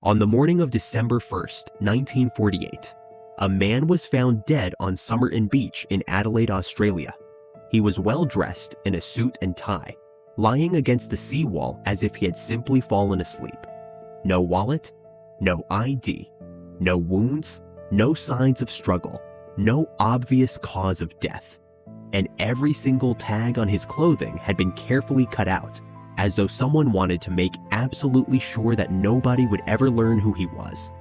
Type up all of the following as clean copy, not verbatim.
On the morning of December 1st, 1948, a man was found dead on Somerton Beach in Adelaide, Australia. He was well dressed in a suit and tie, lying against the seawall as if he had simply fallen asleep. No wallet, no ID, no wounds, no signs of struggle, no obvious cause of death. And every single tag on his clothing had been carefully cut out, as though someone wanted to make absolutely sure that nobody would ever learn who he was.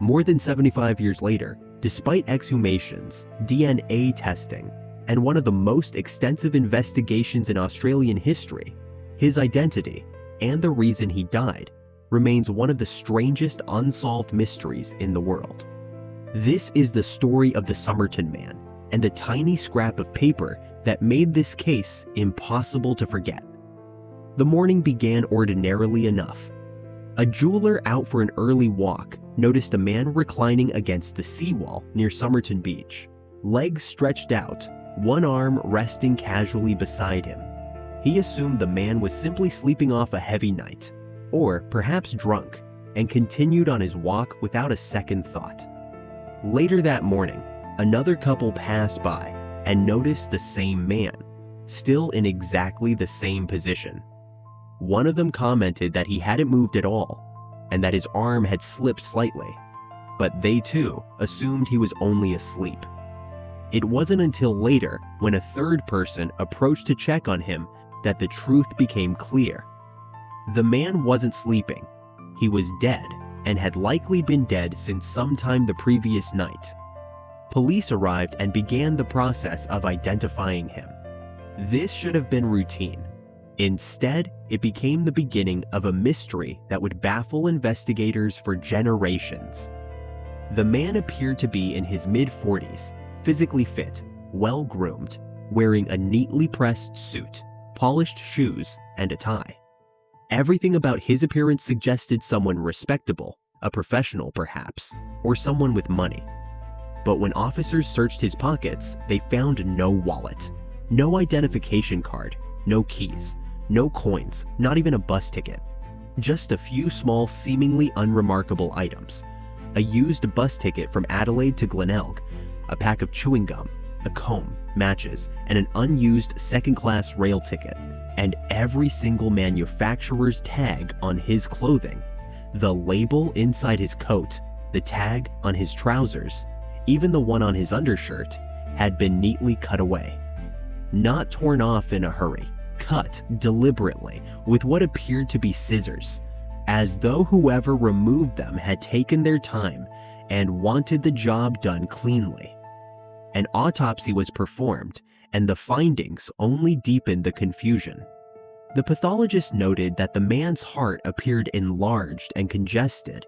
More than 75 years later, despite exhumations, DNA testing, and one of the most extensive investigations in Australian history, his identity and the reason he died remains one of the strangest unsolved mysteries in the world. This is the story of the Somerton Man and the tiny scrap of paper that made this case impossible to forget. The morning began ordinarily enough. A jeweler out for an early walk noticed a man reclining against the seawall near Somerton Beach, legs stretched out, one arm resting casually beside him. He assumed the man was simply sleeping off a heavy night, or perhaps drunk, and continued on his walk without a second thought. Later that morning, another couple passed by and noticed the same man, still in exactly the same position. One of them commented that he hadn't moved at all, and that his arm had slipped slightly, but they too assumed he was only asleep. It wasn't until later, when a third person approached to check on him, that the truth became clear. The man wasn't sleeping. He was dead, and had likely been dead since sometime the previous night. Police arrived and began the process of identifying him. This should have been routine. Instead, it became the beginning of a mystery that would baffle investigators for generations. The man appeared to be in his mid-40s, physically fit, well-groomed, wearing a neatly pressed suit, polished shoes, and a tie. Everything about his appearance suggested someone respectable, a professional perhaps, or someone with money. But when officers searched his pockets, they found no wallet, no identification card, no keys, no coins, not even a bus ticket. Just a few small, seemingly unremarkable items. A used bus ticket from Adelaide to Glenelg, a pack of chewing gum, a comb, matches, and an unused second-class rail ticket. And every single manufacturer's tag on his clothing, the label inside his coat, the tag on his trousers, even the one on his undershirt, had been neatly cut away. Not torn off in a hurry, cut deliberately with what appeared to be scissors, as though whoever removed them had taken their time and wanted the job done cleanly. An autopsy was performed, and the findings only deepened the confusion. The pathologist noted that the man's heart appeared enlarged and congested,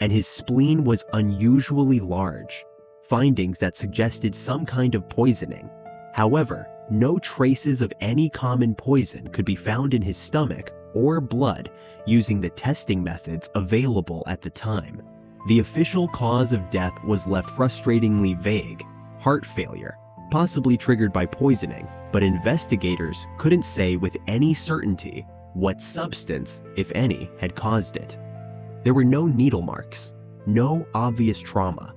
and his spleen was unusually large, findings that suggested some kind of poisoning. However, no traces of any common poison could be found in his stomach or blood using the testing methods available at the time. The official cause of death was left frustratingly vague: heart failure, possibly triggered by poisoning, but investigators couldn't say with any certainty what substance, if any, had caused it. There were no needle marks, no obvious trauma.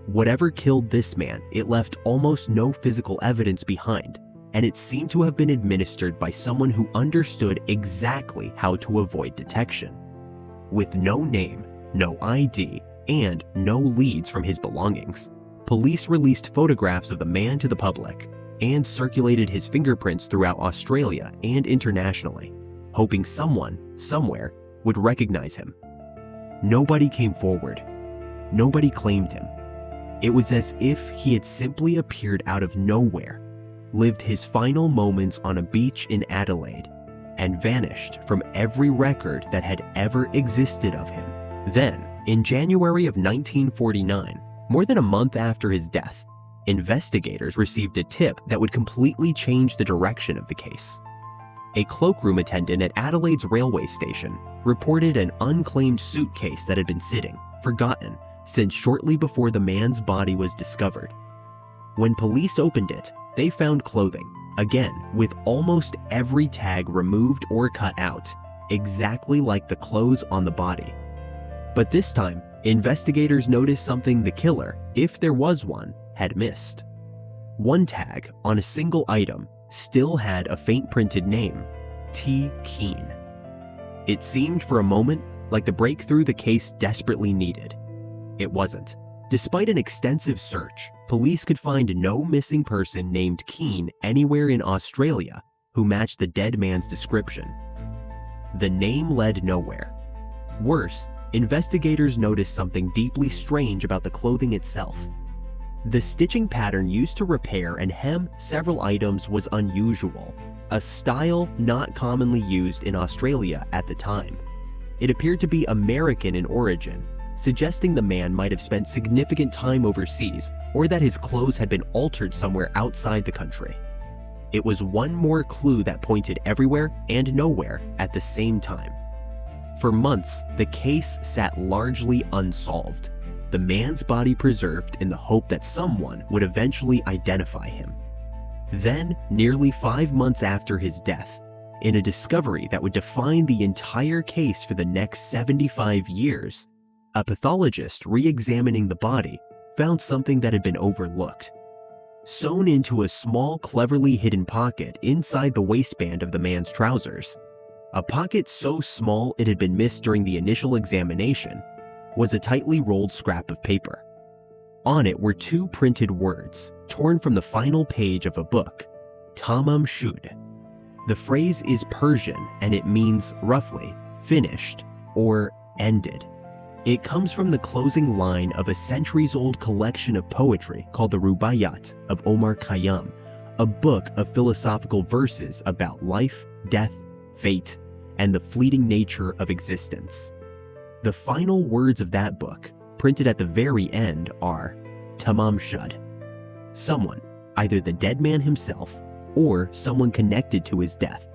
Whatever killed this man, it left almost no physical evidence behind, and it seemed to have been administered by someone who understood exactly how to avoid detection. With no name, no ID, and no leads from his belongings, police released photographs of the man to the public and circulated his fingerprints throughout Australia and internationally, hoping someone, somewhere, would recognize him. Nobody came forward. Nobody claimed him. It was as if he had simply appeared out of nowhere, lived his final moments on a beach in Adelaide, and vanished from every record that had ever existed of him. Then, in January of 1949, more than a month after his death, investigators received a tip that would completely change the direction of the case. A cloakroom attendant at Adelaide's railway station reported an unclaimed suitcase that had been sitting, forgotten, since shortly before the man's body was discovered. When police opened it, they found clothing, again with almost every tag removed or cut out, exactly like the clothes on the body. But this time, investigators noticed something the killer, if there was one, had missed. One tag on a single item still had a faint printed name, T. Keen. It seemed for a moment like the breakthrough the case desperately needed. It wasn't. Despite an extensive search, police could find no missing person named Keen anywhere in Australia who matched the dead man's description. The name led nowhere. Worse, investigators noticed something deeply strange about the clothing itself. The stitching pattern used to repair and hem several items was unusual, a style not commonly used in Australia at the time. It appeared to be American in origin, suggesting the man might have spent significant time overseas or that his clothes had been altered somewhere outside the country. It was one more clue that pointed everywhere and nowhere at the same time. For months, the case sat largely unsolved, the man's body preserved in the hope that someone would eventually identify him. Then, nearly 5 months after his death, in a discovery that would define the entire case for the next 75 years, a pathologist re-examining the body found something that had been overlooked. Sewn into a small, cleverly hidden pocket inside the waistband of the man's trousers, a pocket so small it had been missed during the initial examination, was a tightly rolled scrap of paper. On it were 2 printed words, torn from the final page of a book, Tamam Shud. The phrase is Persian and it means, roughly, finished or ended. It comes from the closing line of a centuries-old collection of poetry called the Rubaiyat of Omar Khayyam, a book of philosophical verses about life, death, fate, and the fleeting nature of existence. The final words of that book, printed at the very end, are Tamam Shud. Someone, either the dead man himself or someone connected to his death,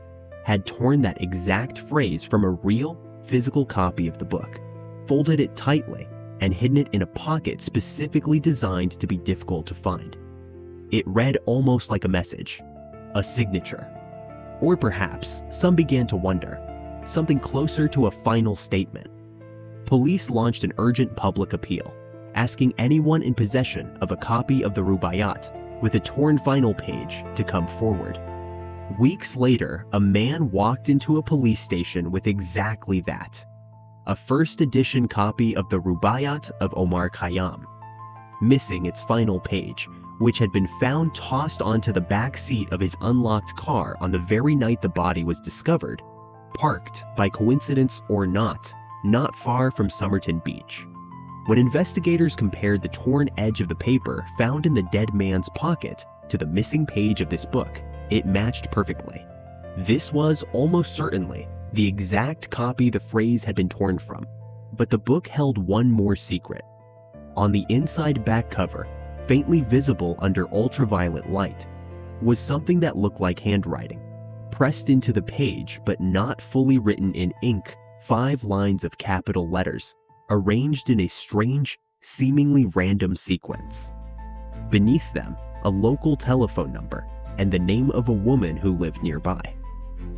had torn that exact phrase from a real, physical copy of the book, folded it tightly, and hidden it in a pocket specifically designed to be difficult to find. It read almost like a message, a signature. Or perhaps, some began to wonder, something closer to a final statement. Police launched an urgent public appeal, asking anyone in possession of a copy of the Rubaiyat with a torn final page to come forward. Weeks later, a man walked into a police station with exactly that, a first edition copy of the Rubaiyat of Omar Khayyam, missing its final page, which had been found tossed onto the back seat of his unlocked car on the very night the body was discovered, parked, by coincidence or not far from Somerton Beach. When investigators compared the torn edge of the paper found in the dead man's pocket to the missing page of this book, it matched perfectly. This was almost certainly the exact copy the phrase had been torn from, but the book held one more secret. On the inside back cover, faintly visible under ultraviolet light, was something that looked like handwriting, pressed into the page but not fully written in ink, 5 lines of capital letters, arranged in a strange, seemingly random sequence. Beneath them, a local telephone number and the name of a woman who lived nearby.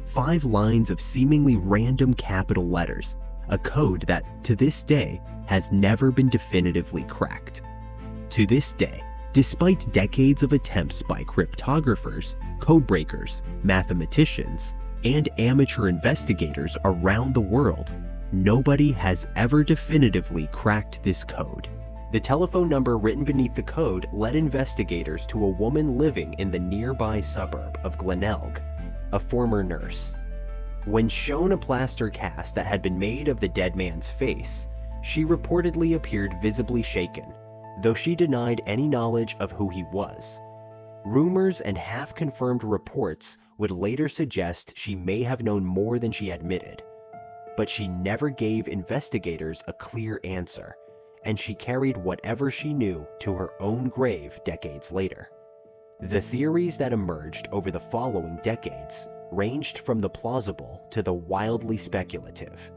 5 lines of seemingly random capital letters, a code that, to this day, has never been definitively cracked. To this day, despite decades of attempts by cryptographers, codebreakers, mathematicians, and amateur investigators around the world, nobody has ever definitively cracked this code. The telephone number written beneath the code led investigators to a woman living in the nearby suburb of Glenelg, a former nurse. When shown a plaster cast that had been made of the dead man's face, she reportedly appeared visibly shaken, though she denied any knowledge of who he was. Rumors and half-confirmed reports would later suggest she may have known more than she admitted, but she never gave investigators a clear answer, and she carried whatever she knew to her own grave decades later. The theories that emerged over the following decades ranged from the plausible to the wildly speculative.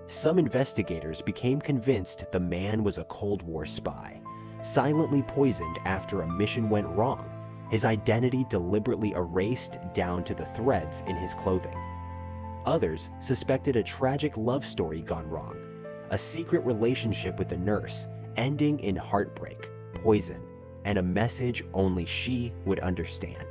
Some investigators became convinced the man was a Cold War spy, silently poisoned after a mission went wrong, his identity deliberately erased down to the threads in his clothing. Others suspected a tragic love story gone wrong, a secret relationship with a nurse ending in heartbreak, poison, and a message only she would understand.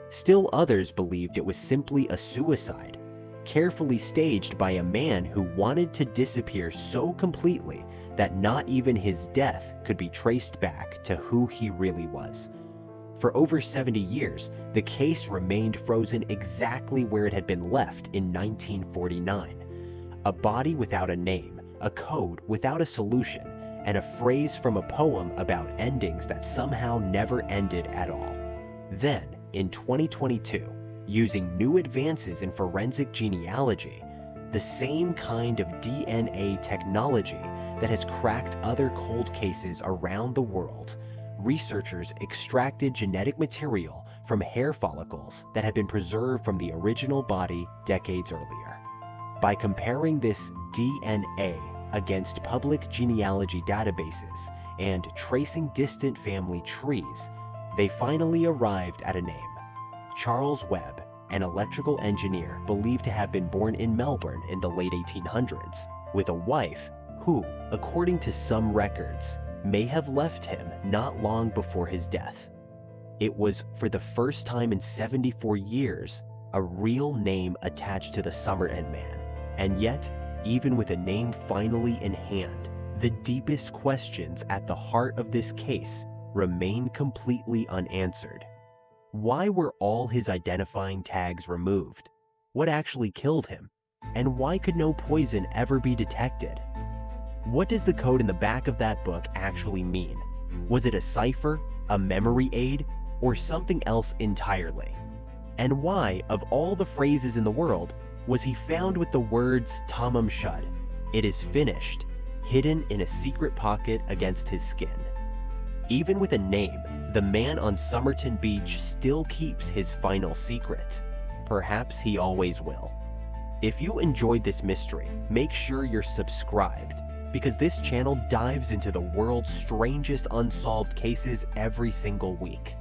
Still others believed it was simply a suicide, carefully staged by a man who wanted to disappear so completely that not even his death could be traced back to who he really was. For over 70 years, the case remained frozen exactly where it had been left in 1949. A body without a name, a code without a solution, and a phrase from a poem about endings that somehow never ended at all. Then, in 2022, using new advances in forensic genealogy, the same kind of DNA technology that has cracked other cold cases around the world, researchers extracted genetic material from hair follicles that had been preserved from the original body decades earlier. By comparing this DNA against public genealogy databases and tracing distant family trees, they finally arrived at a name: Charles Webb, an electrical engineer believed to have been born in Melbourne in the late 1800s, with a wife who, according to some records, may have left him not long before his death. It was, for the first time in 74 years, a real name attached to the Somerton man. And yet, even with a name finally in hand, the deepest questions at the heart of this case remain completely unanswered. Why were all his identifying tags removed? What actually killed him? And why could no poison ever be detected? What does the code in the back of that book actually mean? Was it a cipher, a memory aid, or something else entirely? And why, of all the phrases in the world, was he found with the words Tamam Shud, "It is finished," hidden in a secret pocket against his skin? Even with a name, the man on Somerton Beach still keeps his final secret. Perhaps he always will. If you enjoyed this mystery, make sure you're subscribed, because this channel dives into the world's strangest unsolved cases every single week.